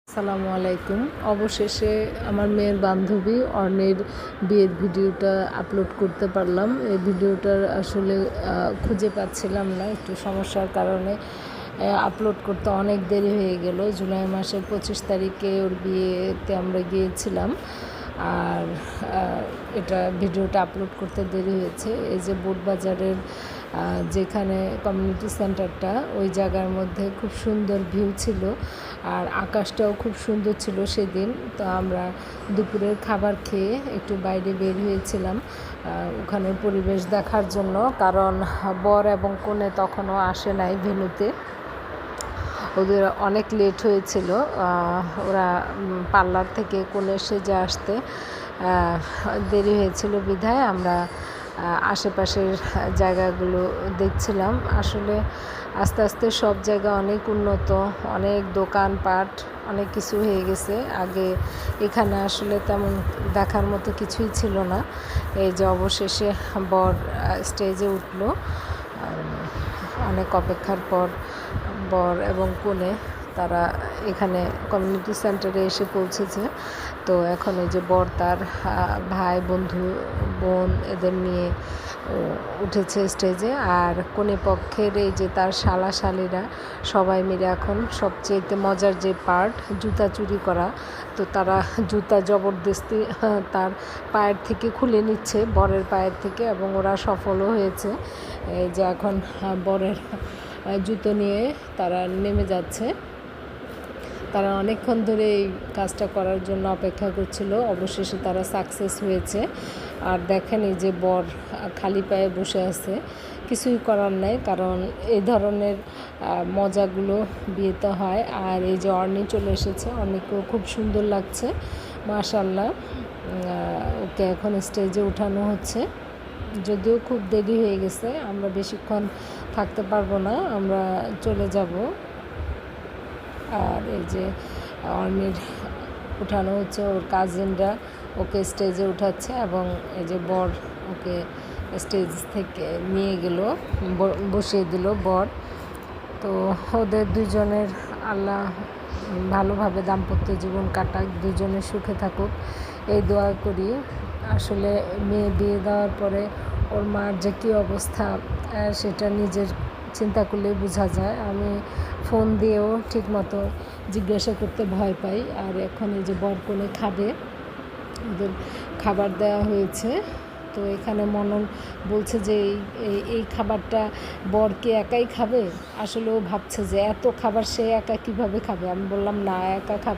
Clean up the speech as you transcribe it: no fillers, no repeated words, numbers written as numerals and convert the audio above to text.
আসসালামু আলাইকুম। অবশেষে আমার মেয়ের বান্ধবী অর্ণের বিয়ের ভিডিওটা আপলোড করতে পারলাম। এই ভিডিওটার আসলে খুঁজে পাচ্ছিলাম না, একটু সমস্যার কারণে আপলোড করতে অনেক দেরি হয়ে গেল। জুলাই মাসের 25 তারিখে ওর বিয়েতে আমরা গিয়েছিলাম, আর এটা ভিডিওটা আপলোড করতে দেরি হয়েছে। এই যে বোটবাজারের যেখানে কমিউনিটি সেন্টারটা, ওই জায়গার মধ্যে খুব সুন্দর ভিউ ছিল, আর আকাশটাও খুব সুন্দর ছিল সেদিন। তো আমরা দুপুরের খাবার খেয়ে একটু বাইরে বের হয়েছিলাম ওখানের পরিবেশ দেখার জন্য, কারণ বর এবং কনে তখনও আসে নাই ভেন্যুতে। ওদের অনেক লেট হয়েছিল, ওরা পার্লার থেকে কনে সেজে আসতে দেরি হয়েছিল বিধায় আমরা আশেপাশের জায়গাগুলো দেখছিলাম। আসলে আস্তে আস্তে সব জায়গা অনেক উন্নত, অনেক দোকানপাট, অনেক কিছু হয়ে গেছে। আগে এখানে আসলে তেমন দেখার মতো কিছুই ছিল না। এই যে অবশেষে বর স্টেজে উঠলো, অনেক অপেক্ষার পর বর এবং কনে তারা এখানে কমিউনিটি সেন্টারে এসে পৌঁছেছে। তো এখন এই যে বর তার ভাই, বন্ধু, বোন এদের নিয়ে উঠেছে স্টেজে, আর কনে পক্ষের এই যে তার শালা শালিরা সবাই মিলে এখন সবচেয়ে মজার যে পার্ট, জুতা চুরি করা। তো তারা জুতা জবরদস্তি তার পায়ের থেকে খুলে নিচ্ছে, বরের পায়ের থেকে, এবং ওরা সফলও হয়েছে। এই যে এখন বরের জুতো নিয়ে তারা নেমে যাচ্ছে। তারা অনেকক্ষণ ধরে এই কাজটা করার জন্য অপেক্ষা করছিল, অবশেষে তারা সাকসেস হয়েছে। আর দেখেন এই যে বর খালি পায়ে বসে আছে, কিছুই করার নাই, কারণ এই ধরনের মজাগুলো বিয়েতে হয়। আর এই যে অর্ণি চলে এসেছে, অর্ণিকেও খুব সুন্দর লাগছে মাশাআল্লাহ। ওকে এখন স্টেজে উঠানো হচ্ছে, যদিও খুব দেরি হয়ে গেছে, আমরা বেশিক্ষণ থাকতে পারবো না, আমরা চলে যাব। আর এই যে অর্ণির উঠানো হচ্ছে, ওর কাজিনরা ওকে স্টেজে উঠাচ্ছে, এবং এই যে বর ওকে স্টেজ থেকে নিয়ে গেল, বসিয়ে দিল বর। তো ওদের দুজনের আল্লাহ ভালোভাবে দাম্পত্য জীবন কাটাক, দুজনে সুখে থাকুক, এই দোয়া করি। আসলে মেয়ে বিয়ে দেওয়ার পরে ওর মার যে কী অবস্থা সেটা নিজের চিন্তা করলে বোঝা যায়। আমি ফোন দিয়েও ঠিকমতো জিজ্ঞাসা করতে ভয় পাই। আর এখন এই যে বর কনে খাবে, ওদের খাবার দেওয়া হয়েছে। তো এখানে মনন বলছে যে এই খাবারটা বরকে একাই খাবে। আসলে ও ভাবছে যে এত খাবার সে একা কীভাবে খাবে। আমি বললাম না, একা খাবে